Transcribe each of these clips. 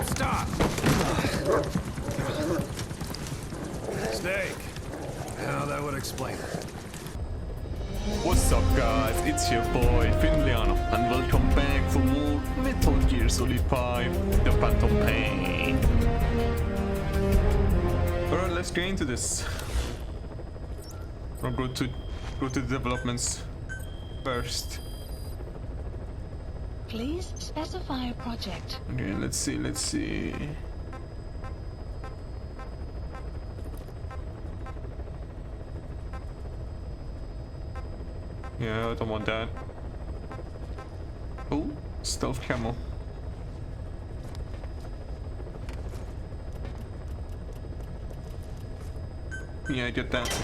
Stop! Snake. Now that would explain it. What's up guys, it's your boy Finliano and welcome back for more Metal Gear Solid 5 The Phantom Pain. Alright, let's get into this. I'll go to the developments first. Please specify a project. Okay, let's see. Yeah, I don't want that. Oh, stealth camo. Yeah, I get that.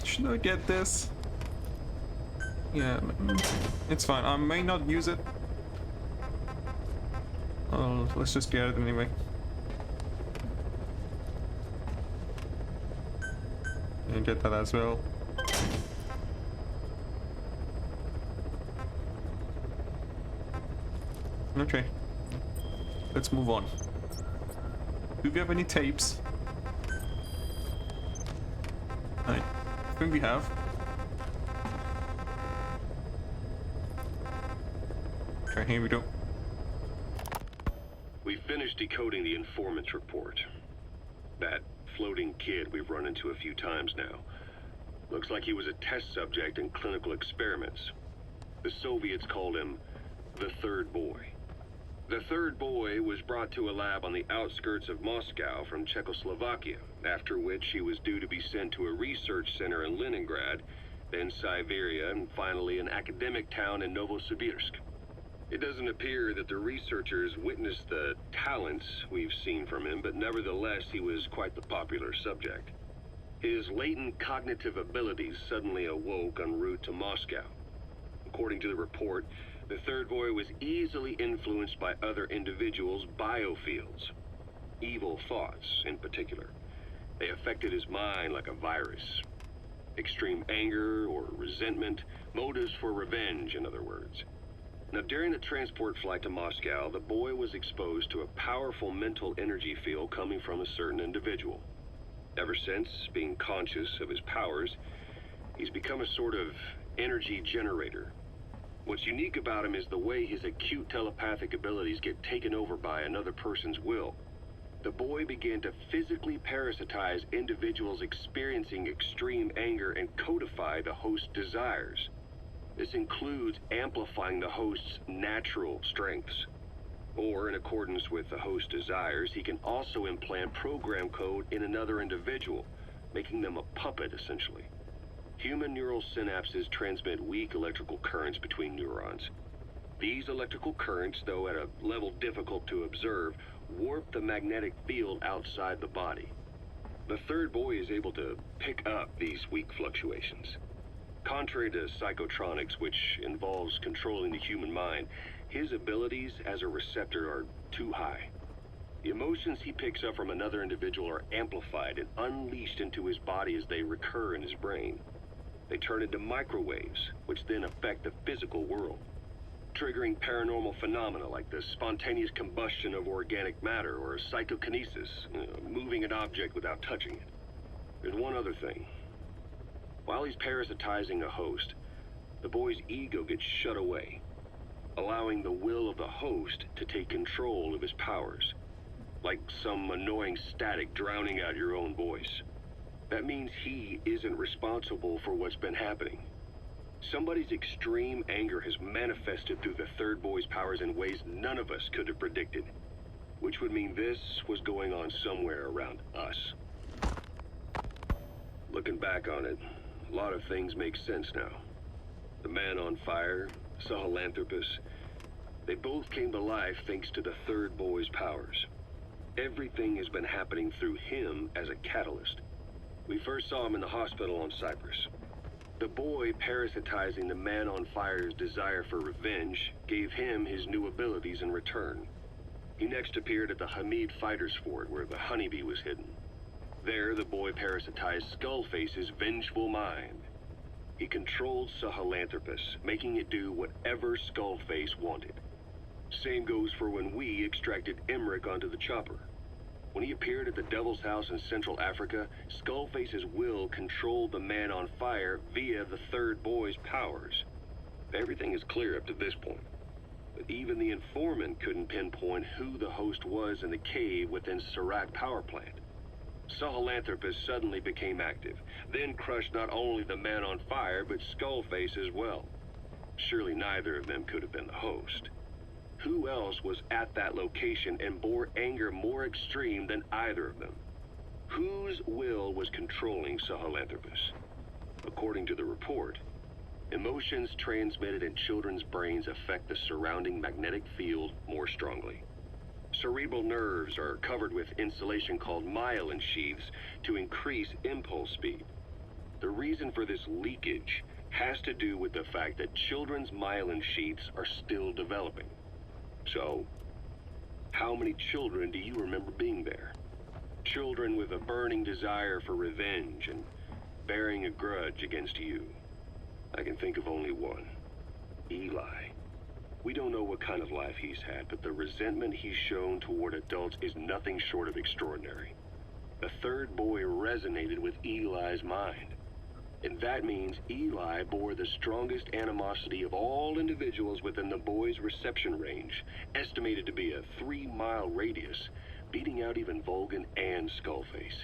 Should I get this? Yeah, it's fine. I may not use it. Oh, let's just get it anyway. And get that as well. Okay, let's move on. Do we have any tapes? I think we have. Okay, here we go. We finished decoding the informant's report. That floating kid we've run into a few times now. Looks like he was a test subject in clinical experiments. The Soviets called him the Third Boy. The Third Boy was brought to a lab on the outskirts of Moscow from Czechoslovakia, after which he was due to be sent to a research center in Leningrad, then Siberia, and finally an academic town in Novosibirsk. It doesn't appear that the researchers witnessed the talents we've seen from him, but nevertheless he was quite the popular subject. His latent cognitive abilities suddenly awoke en route to Moscow. According to the report, the Third Boy was easily influenced by other individuals' biofields. Evil thoughts, in particular. They affected his mind like a virus. Extreme anger or resentment, motives for revenge, in other words. Now, during the transport flight to Moscow, the boy was exposed to a powerful mental energy field coming from a certain individual. Ever since, being conscious of his powers, he's become a sort of energy generator. What's unique about him is the way his acute telepathic abilities get taken over by another person's will. The boy began to physically parasitize individuals experiencing extreme anger and codify the host's desires. This includes amplifying the host's natural strengths. Or, in accordance with the host's desires, he can also implant program code in another individual, making them a puppet, essentially. Human neural synapses transmit weak electrical currents between neurons. These electrical currents, though at a level difficult to observe, warp the magnetic field outside the body. The Third Boy is able to pick up these weak fluctuations. Contrary to psychotronics, which involves controlling the human mind, his abilities as a receptor are too high. The emotions he picks up from another individual are amplified and unleashed into his body as they recur in his brain. They turn into microwaves, which then affect the physical world, triggering paranormal phenomena like the spontaneous combustion of organic matter or psychokinesis, moving an object without touching it. There's one other thing. While he's parasitizing a host, the boy's ego gets shut away, allowing the will of the host to take control of his powers, like some annoying static drowning out your own voice. That means he isn't responsible for what's been happening. Somebody's extreme anger has manifested through the Third Boy's powers in ways none of us could have predicted, which would mean this was going on somewhere around us. Looking back on it, a lot of things make sense now. The man on fire, Sahelanthropus, they both came to life thanks to the Third Boy's powers. Everything has been happening through him as a catalyst. We first saw him in the hospital on Cyprus. The boy parasitizing the man on fire's desire for revenge gave him his new abilities in return. He next appeared at the Hamid Fighters Fort where the honeybee was hidden. There, the boy parasitized Skullface's vengeful mind. He controlled Sahelanthropus, making it do whatever Skullface wanted. Same goes for when we extracted Emmerich onto the chopper. When he appeared at the Devil's House in Central Africa, Skullface's will controlled the Man on Fire via the third boy's powers. Everything is clear up to this point. But even the informant couldn't pinpoint who the host was in the cave within Surat power plant. Sahelanthropus suddenly became active, then crushed not only the Man on Fire, but Skullface as well. Surely neither of them could have been the host. Who else was at that location and bore anger more extreme than either of them? Whose will was controlling Sahelanthropus? According to the report, emotions transmitted in children's brains affect the surrounding magnetic field more strongly. Cerebral nerves are covered with insulation called myelin sheaths to increase impulse speed. The reason for this leakage has to do with the fact that children's myelin sheaths are still developing. So, how many children do you remember being there? Children with a burning desire for revenge and bearing a grudge against you. I can think of only one. Eli. We don't know what kind of life he's had, but the resentment he's shown toward adults is nothing short of extraordinary. The third boy resonated with Eli's mind. And that means Eli bore the strongest animosity of all individuals within the boy's reception range, estimated to be a 3-mile radius, beating out even Volgan and Skullface.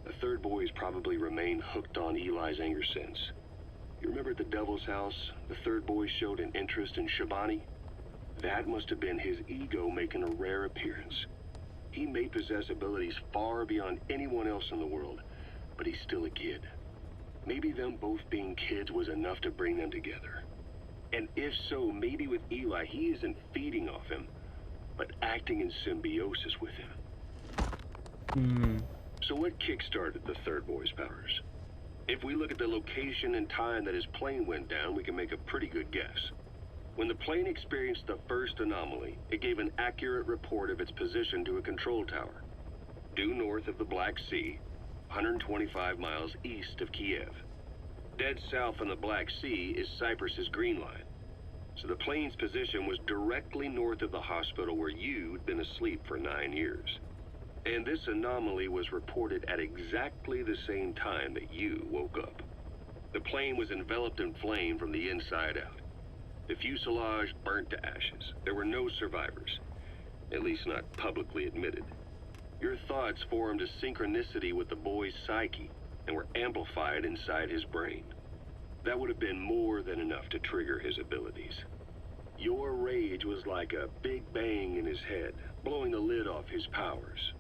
The third boy has probably remained hooked on Eli's anger since. You remember at the Devil's House, the third boy showed an interest in Shabani? That must have been his ego making a rare appearance. He may possess abilities far beyond anyone else in the world, but he's still a kid. Maybe them both being kids was enough to bring them together. And if so, maybe with Eli, he isn't feeding off him, but acting in symbiosis with him. So what kickstarted the third boy's powers? If we look at the location and time that his plane went down, we can make a pretty good guess. When the plane experienced the first anomaly, it gave an accurate report of its position to a control tower, due north of the Black Sea, 125 miles east of Kiev. Dead south on the Black Sea is Cyprus's Green Line. So the plane's position was directly north of the hospital where you'd been asleep for 9 years. And this anomaly was reported at exactly the same time that you woke up. The plane was enveloped in flame from the inside out. The fuselage burnt to ashes. There were no survivors, at least not publicly admitted. Your thoughts formed a synchronicity with the boy's psyche and were amplified inside his brain. That would have been more than enough to trigger his abilities. Your rage was like a big bang in his head, blowing the lid off his powers.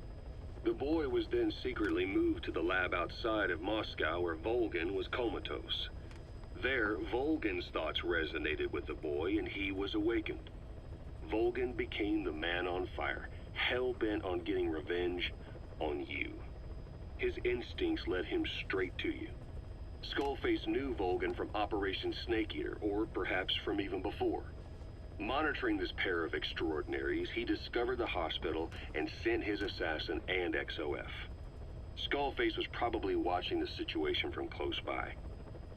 The boy was then secretly moved to the lab outside of Moscow where Volgan was comatose. There, Volgan's thoughts resonated with the boy and he was awakened. Volgan became the Man on Fire, hell-bent on getting revenge on you. His instincts led him straight to you. Skullface knew Volgan from Operation Snake Eater, or perhaps from even before. Monitoring this pair of extraordinaries, he discovered the hospital and sent his assassin and XOF. Skullface was probably watching the situation from close by.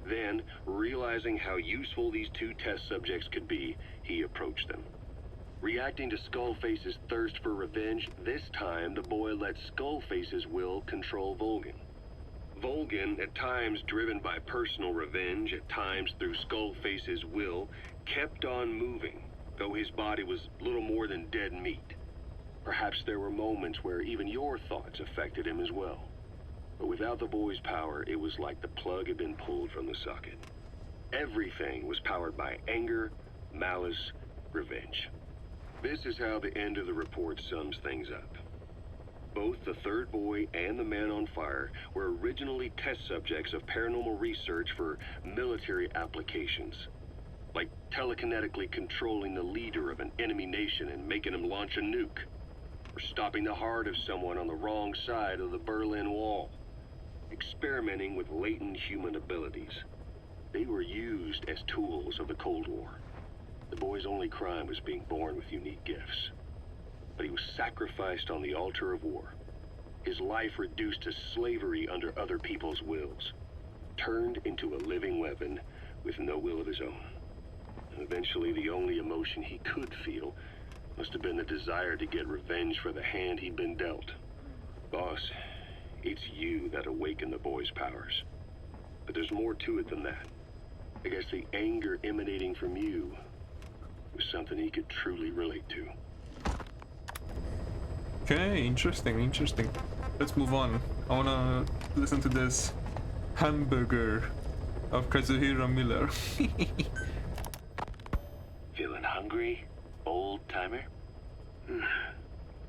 Then, realizing how useful these two test subjects could be, he approached them. Reacting to Skullface's thirst for revenge, this time the boy let Skullface's will control Volgan. Volgan, at times driven by personal revenge, at times through Skullface's will, kept on moving, though his body was little more than dead meat. Perhaps there were moments where even your thoughts affected him as well. But without the boy's power, it was like the plug had been pulled from the socket. Everything was powered by anger, malice, revenge. This is how the end of the report sums things up. Both the third boy and the Man on Fire were originally test subjects of paranormal research for military applications, like telekinetically controlling the leader of an enemy nation and making him launch a nuke, or stopping the heart of someone on the wrong side of the Berlin Wall, experimenting with latent human abilities. They were used as tools of the Cold War. The boy's only crime was being born with unique gifts. But he was sacrificed on the altar of war. His life reduced to slavery under other people's wills. turned into a living weapon with no will of his own. And eventually, the only emotion he could feel must have been the desire to get revenge for the hand he'd been dealt. Boss, it's you that awakened the boy's powers. But there's more to it than that. I guess the anger emanating from you was something he could truly relate to. Okay, interesting. Let's move on. I wanna listen to this hamburger of Kazuhiro Miller. Feeling hungry, old timer?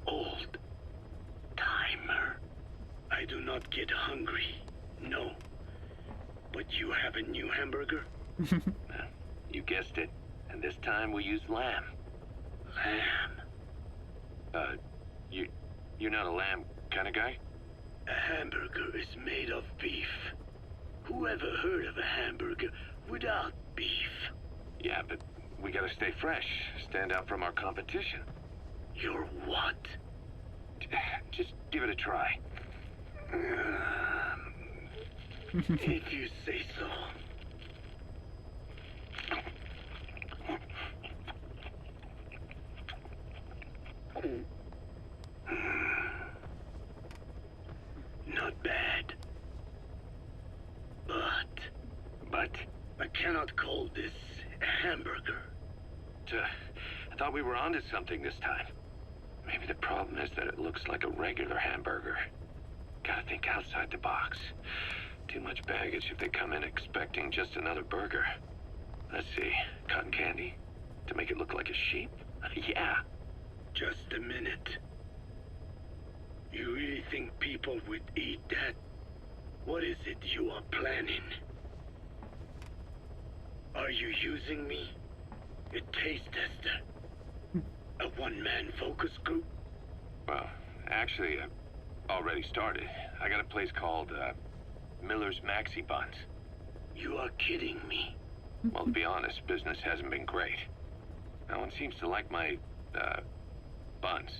Old timer? I do not get hungry, no. But you have a new hamburger? You guessed it. And this time we use lamb. Lamb? You're not a lamb kind of guy? A hamburger is made of beef. Who ever heard of a hamburger without beef? Yeah, but we gotta stay fresh, stand out from our competition. You're what? Just give it a try. If you say so. Not bad. But I cannot call this a hamburger. I thought we were onto something this time. Maybe the problem is that it looks like a regular hamburger. Gotta think outside the box. Too much baggage if they come in expecting just another burger. Let's see, cotton candy? To make it look like a sheep? Yeah. Just a minute. You really think people would eat that? What is it you are planning? Are you using me? A taste tester? A one-man focus group? Well, actually, I've already started. I got a place called, Miller's Maxi Buns. You are kidding me. Well, to be honest, business hasn't been great. No one seems to like my, buns.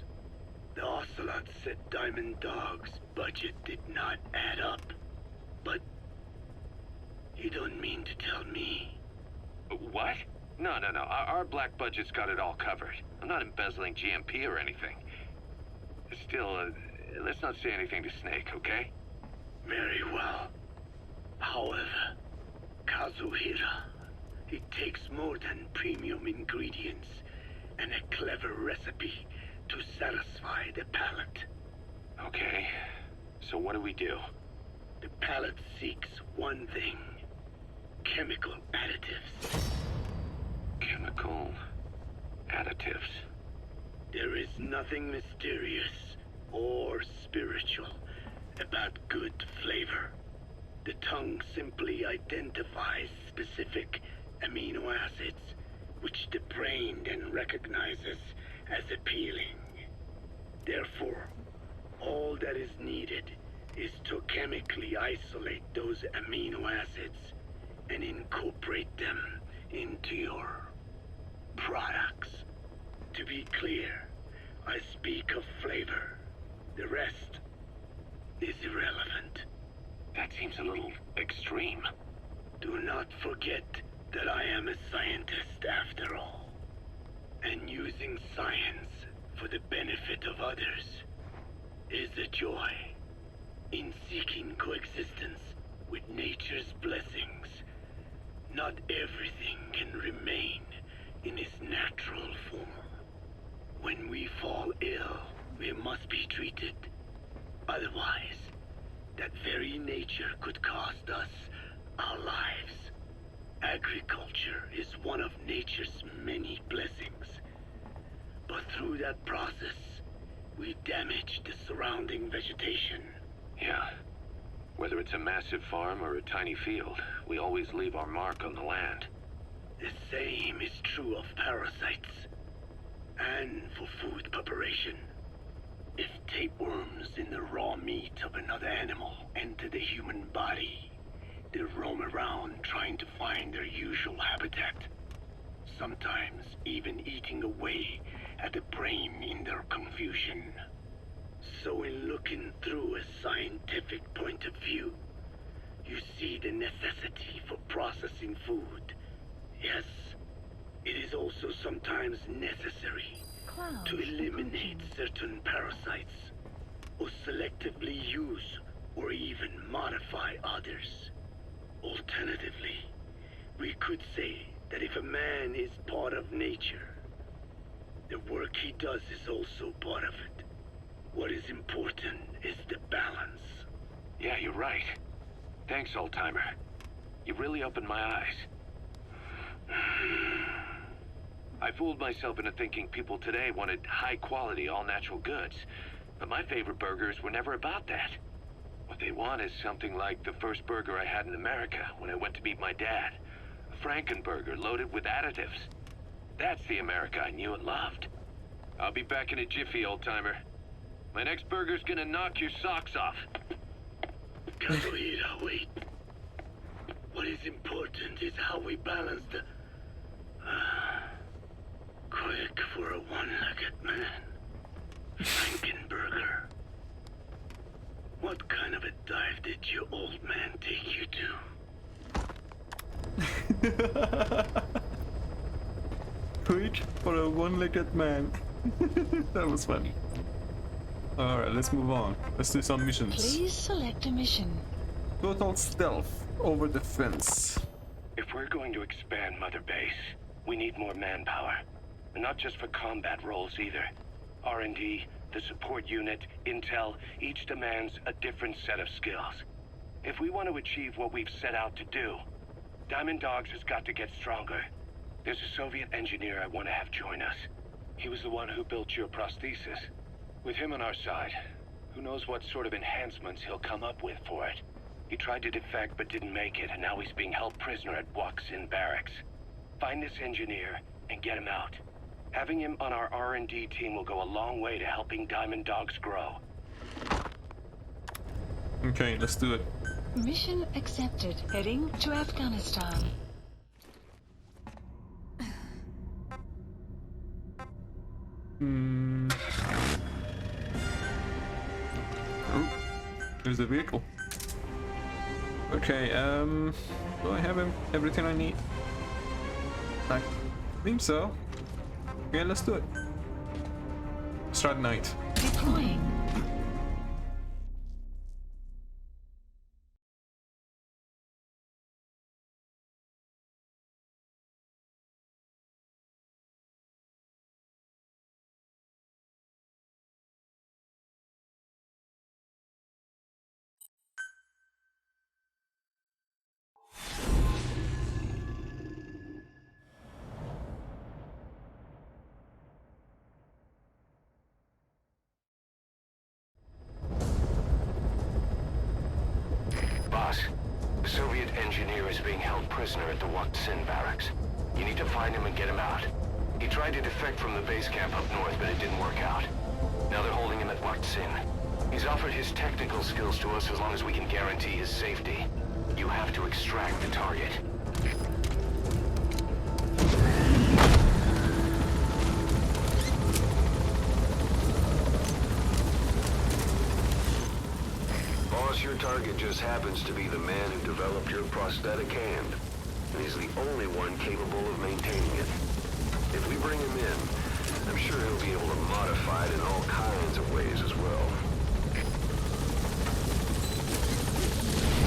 The Ocelot said Diamond Dog's budget did not add up. But you don't mean to tell me. What? No. Our black budget's got it all covered. I'm not embezzling GMP or anything. Still, let's not say anything to Snake, okay? Very well. However, Kazuhira, it takes more than premium ingredients and a clever recipe to satisfy the palate. Okay, so what do we do? The palate seeks one thing. Chemical additives. Chemical additives. There is nothing mysterious or spiritual about good flavor. The tongue simply identifies specific amino acids, which the brain then recognizes as appealing. Therefore, all that is needed is to chemically isolate those amino acids and incorporate them into your products. To be clear, I speak of flavor. The rest is irrelevant. That seems a little extreme. Do not forget that I am a scientist after all. And using science for the benefit of others is a joy. In seeking coexistence with nature's blessings, not everything can remain in its natural form. When we fall ill, we must be treated. Otherwise, that very nature could cost us our lives. Agriculture is one of nature's many blessings. But through that process, we damage the surrounding vegetation. Yeah. Whether it's a massive farm or a tiny field, we always leave our mark on the land. The same is true of parasites. And for food preparation. If tapeworms in the raw meat of another animal enter the human body, they roam around trying to find their usual habitat. Sometimes even eating away at the brain in their confusion. So in looking through a scientific point of view, You see the necessity for processing food. Yes, it is also sometimes necessary Clouds to eliminate approaching. certain parasites, or selectively use or even modify others. Alternatively, we could say that if a man is part of nature, the work he does is also part of it. What is important is the balance. Yeah, you're right. Thanks, old-timer. You really opened my eyes. I fooled myself into thinking people today wanted high-quality, all-natural goods. But my favorite burgers were never about that. What they want is something like the first burger I had in America when I went to meet my dad. A Frankenburger loaded with additives. That's the America I knew and loved. I'll be back in a jiffy, old-timer. My next burger's gonna knock your socks off. Capoeira, wait. What is important is how we balance the... quick for a one-legged man. Frankenburger. What kind of a dive did your old man take you to? Quick for a one-legged man. That was funny. Alright, let's move on. Let's do some missions. Please select a mission. Total stealth over the fence. If we're going to expand Mother Base, we need more manpower. And not just for combat roles either. R&D, the support unit, intel, each demands a different set of skills. If we want to achieve what we've set out to do, Diamond Dogs has got to get stronger. There's a Soviet engineer I want to have join us. He was the one who built your prosthesis. With him on our side, who knows what sort of enhancements he'll come up with for it. He tried to defect but didn't make it, and now he's being held prisoner at Waksin Barracks. Find this engineer and get him out. Having him on our R&D team will go a long way to helping Diamond Dogs grow. Okay, let's do it. Mission accepted. Heading to Afghanistan. Oh, there's a vehicle. Okay, do I have everything I need? I think so. Okay, let's do it. Start night. Deploying. Boss, the Soviet engineer is being held prisoner at the Waksin Barracks. You need to find him and get him out. He tried to defect from the base camp up north, but it didn't work out. Now they're holding him at Waksin. He's offered his technical skills to us as long as we can guarantee his safety. You have to extract the target. Boss, your target just happens to be the man who developed your prosthetic hand. And he's the only one capable of maintaining it. If we bring him in, I'm sure he'll be able to modify it in all kinds of ways as well.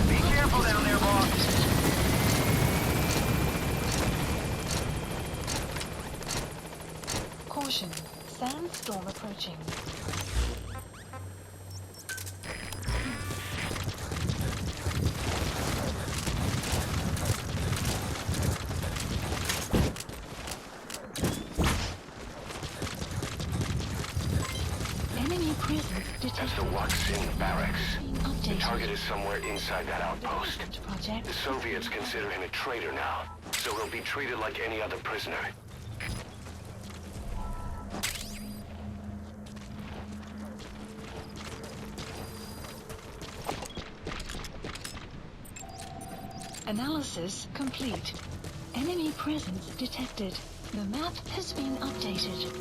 Be careful down there, boss. Caution. Sandstorm approaching. Enemy presence That's detected. the Waksin Barracks. The Updated. target is somewhere inside that outpost. Project. The Soviets consider him a traitor now, so he'll be treated like any other prisoner. Analysis complete. Enemy presence detected. The map has been updated.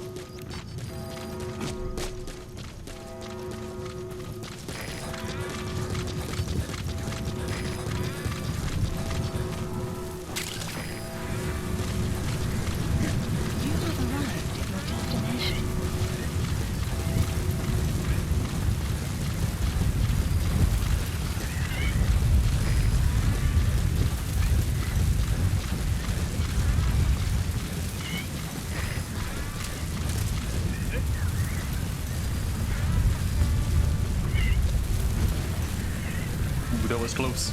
that was close.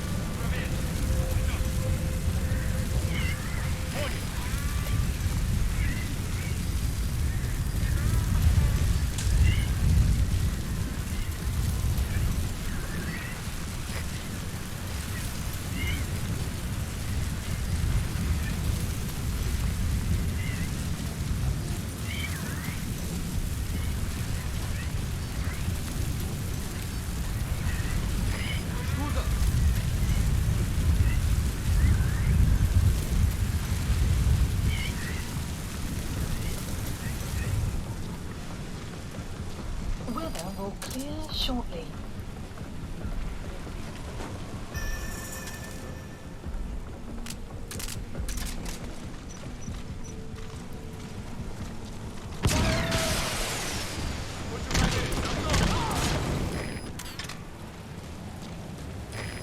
Weather will clear shortly.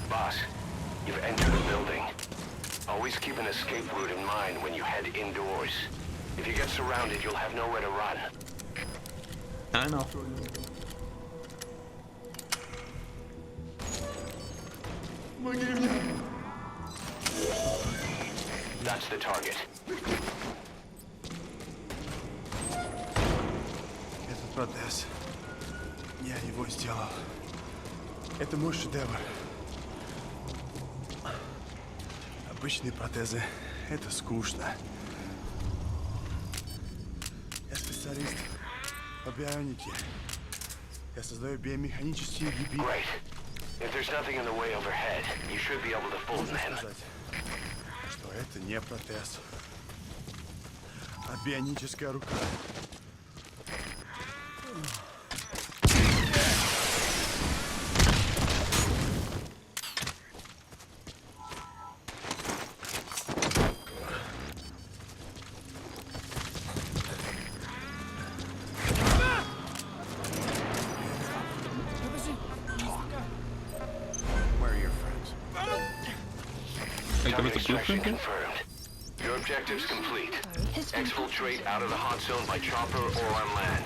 Boss, you've entered a building. Always keep an escape route in mind when you head indoors. If you get surrounded, you'll have nowhere to run. I know. That's the target. Этот протез. Я его сделал. Это мой шедевр. Обычные протезы — это скучно. Я специалист по бионике. Я создаю биомеханические гибриды. Great. If there's nothing in the way overhead, you should be able to fold Можно them in. сказать, что это не протез, а бионическая рука. Target extraction confirmed. Your objective's complete. Exfiltrate out of the hot zone by chopper or on land.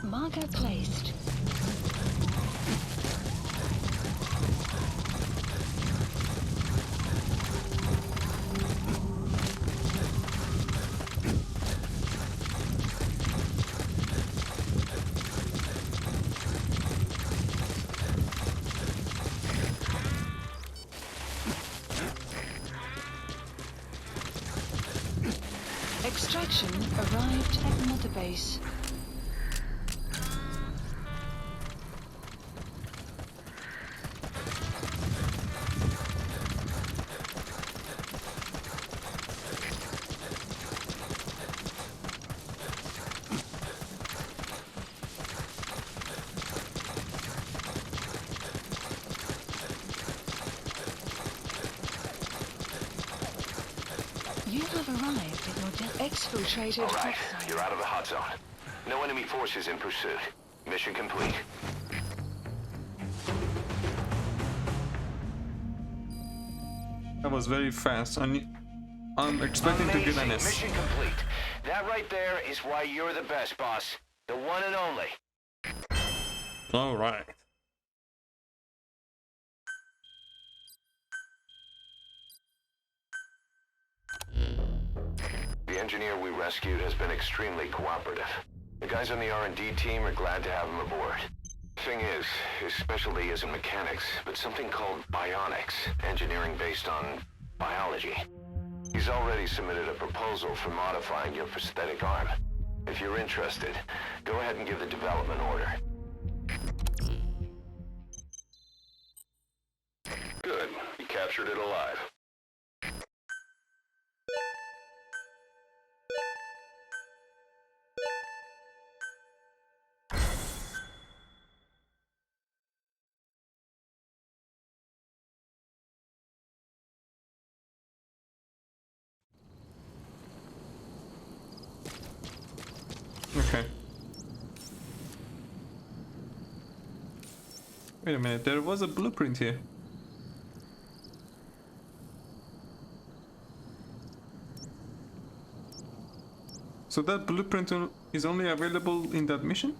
Marker placed. Extraction arrived at Mother Base. You have arrived at your exfiltrated All right, hot zone. you're out of the hot zone. No enemy forces in pursuit. Mission complete. That was very fast. I'm expecting to get an Amazing. S. Mission complete. That right there is why you're the best, boss. The one and only. All right. The engineer we rescued has been extremely cooperative. The guys on the R&D team are glad to have him aboard. Thing is, his specialty isn't mechanics, but something called bionics, engineering based on biology. He's already submitted a proposal for modifying your prosthetic arm. If you're interested, go ahead and give the development order. Good. You captured it alive. Okay. Wait a minute, there was a blueprint here. So that blueprint is only available in that mission?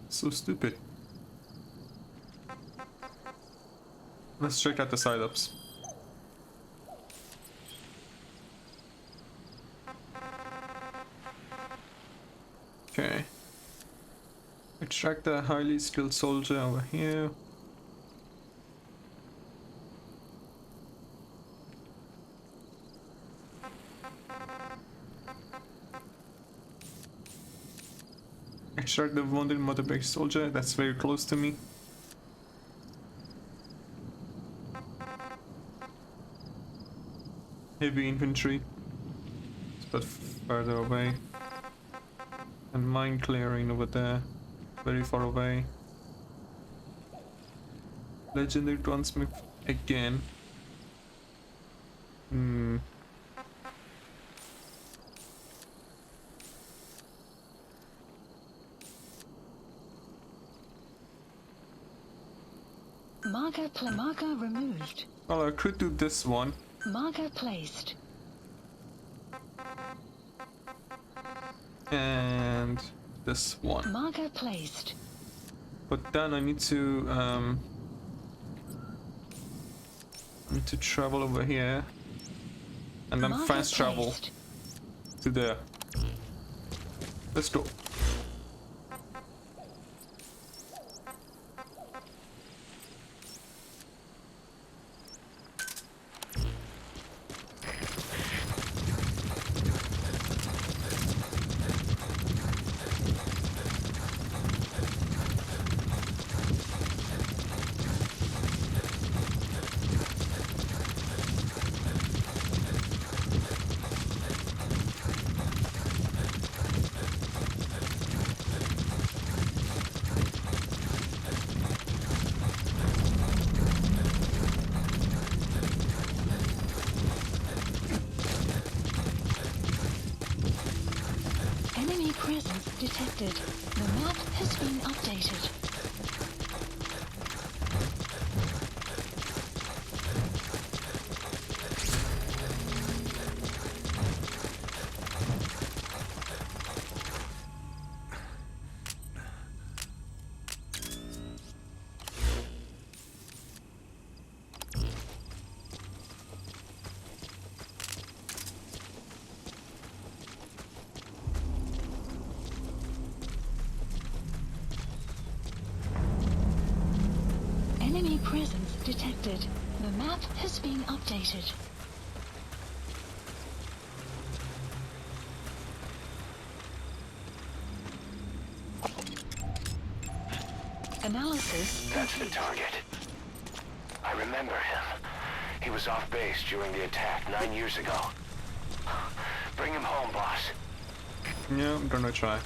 So stupid. Let's check out the side-ups. Okay. Extract the highly skilled soldier over here. Extract the wounded motorbike soldier, that's very close to me. Heavy infantry, but further away. And mine clearing over there, very far away. Legendary gunsmith again. Marker removed. Well, I could do this one. Marker placed. And this one. Marker placed. But then I need to travel over here. And then Marker fast travel placed. to there. Let's go. Enemy presence detected. The map has been updated. Enemy presence detected. The map has been updated. Analysis That's the complete. target. I remember him. He was off base during the attack 9 years ago. Bring him home, boss. Yeah, I'm gonna try.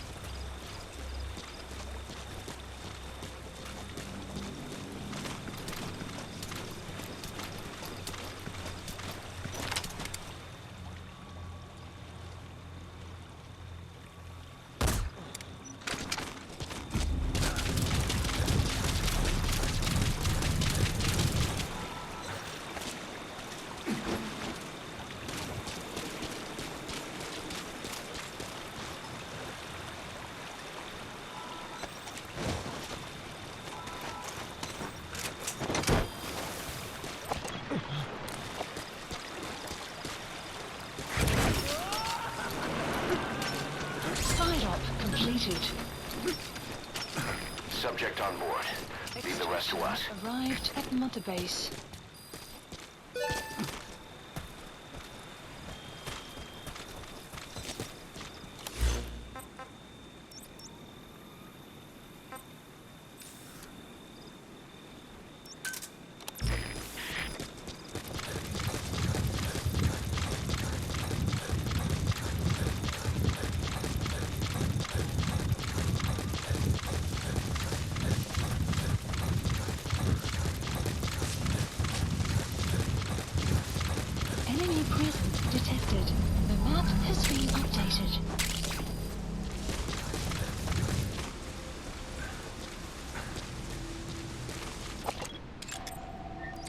Completed. Subject on board. Leave the rest to us. Arrived at Mother Base.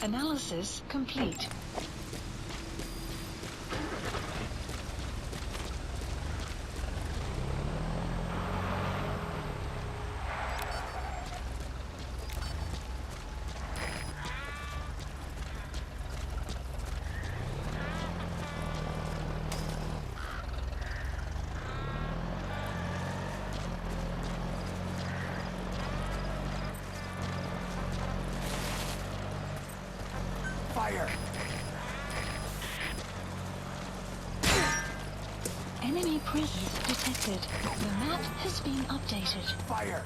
Analysis complete. Fire! Enemy presence detected. The map has been updated. Fire!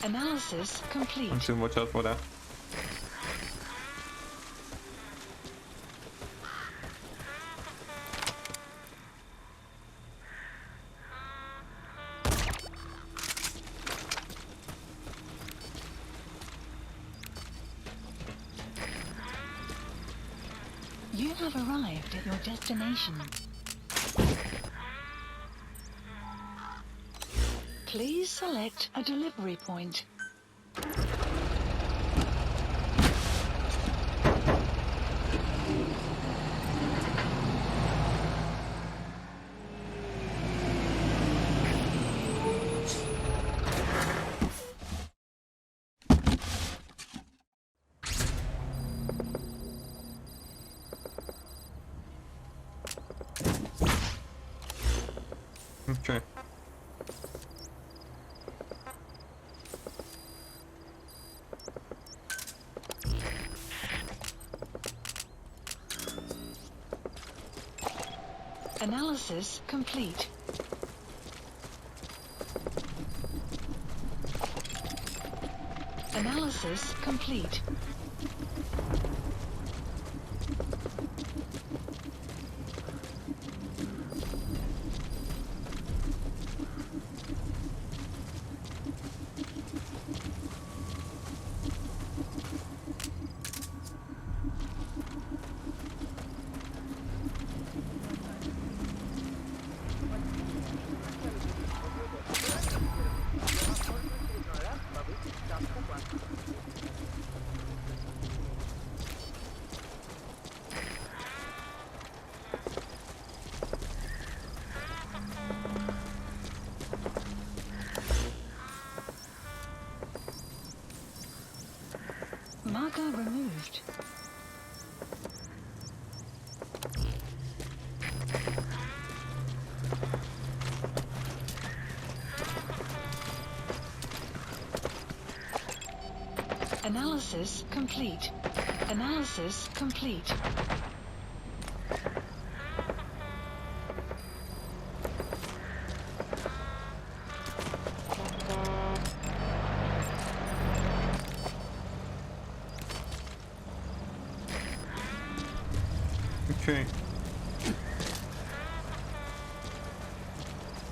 Analysis complete. I'm soon watch out for that. You have arrived at your destination. Please select a delivery point. Okay. Analysis complete. Analysis complete. Marker removed. Analysis complete. Analysis complete. Okay.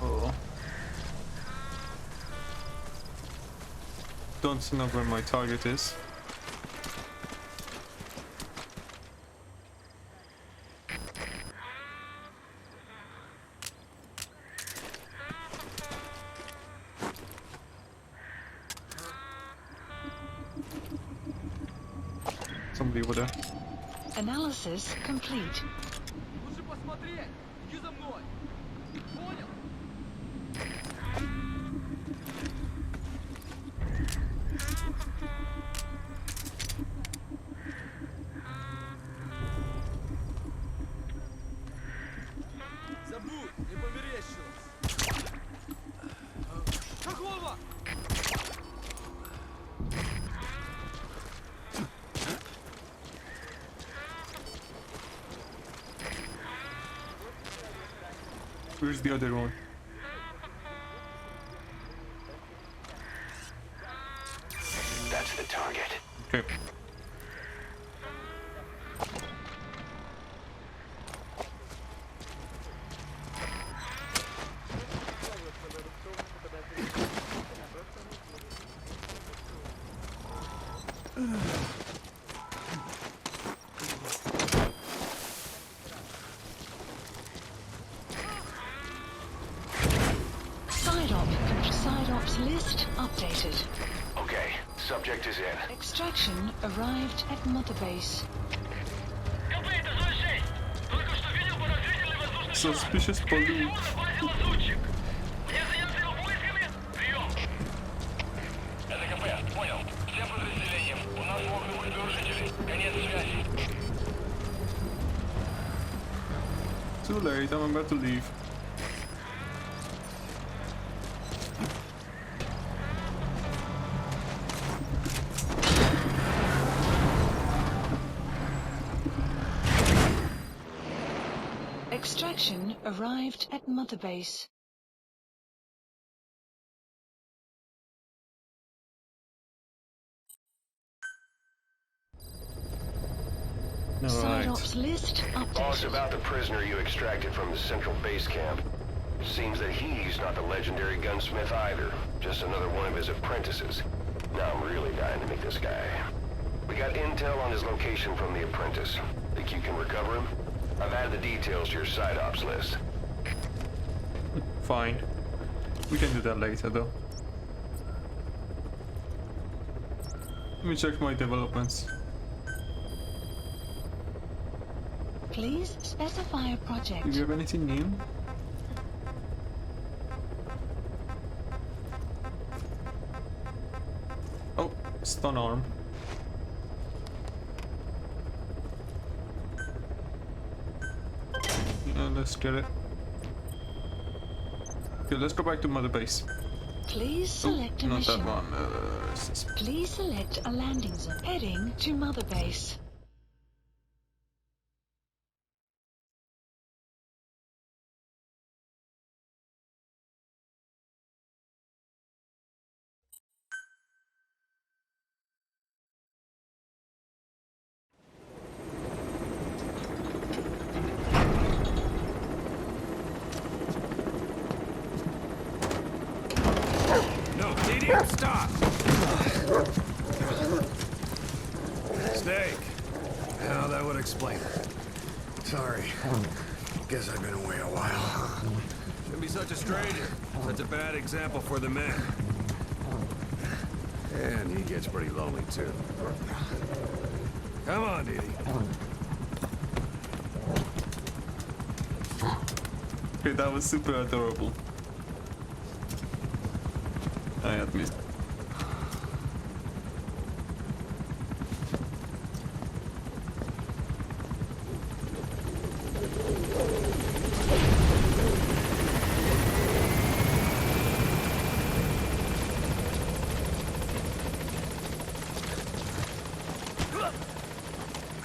Oh. Don't know where my target is. Somebody over there. Analysis complete. Лучше посмотреть! Иди за мной! Понял? Забудь, не померещилось! Какого? Where's the other one? That's the target. Okay. ops list updated. Okay, subject is in. Extraction arrived at Mother Base. Suspicious pollute. Too late, I'm about to leave. Extraction arrived at Mother Base. Side ops list Boss, updated. about the prisoner you extracted from the central base camp. Seems that he's not the legendary gunsmith either. Just another one of his apprentices. Now I'm really dying to meet this guy. We got intel on his location from the apprentice. Think you can recover him? I've added the details to your side ops list. Fine. We can do that later though. Let me check my developments. Please specify a project. Do you have anything new? Oh, stun arm. Let's get it. Okay, let's go back to Mother Base. Please select a Not mission. that one. Please select a landing zone. Heading to Mother Base. No, idiot, stop! Snake. Well, that would explain it. Sorry. Guess I've been away a while. Shouldn't be such a stranger. Such a bad example for the men. And he gets pretty lonely, too. Come on, Didi. Okay, that was super adorable. I admit.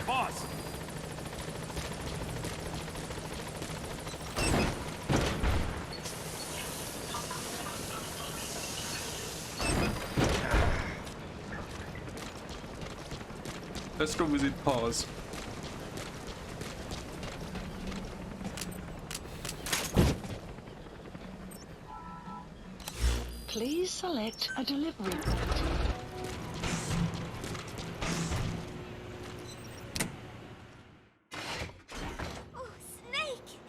Boss! Let's go visit Pause. Please select a delivery point. Oh, Snake!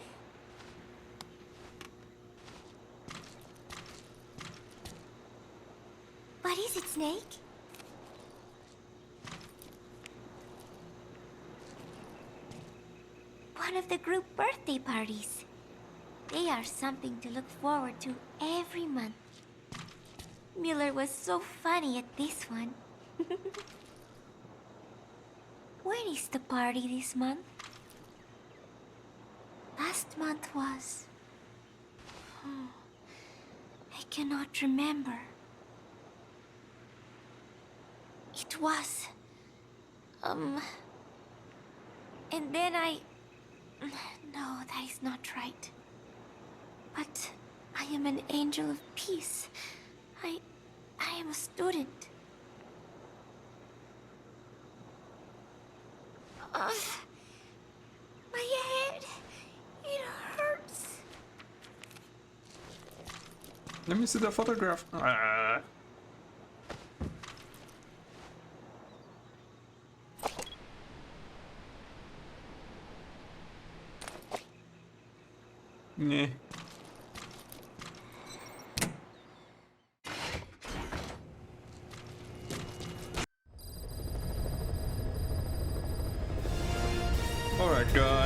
What is it, Snake? One of the group birthday parties. They are something to look forward to every month. Miller was so funny at this one. When is the party this month? Last month was... I cannot remember. It was... And then I... No, that is not right. But I am an angel of peace. I am a student. My head, it hurts. Let me see the photograph. Nah.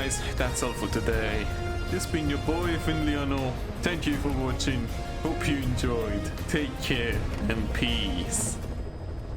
guys, that's all for today. This been your boy Finliano. Thank you for watching. Hope you enjoyed. Take care and peace.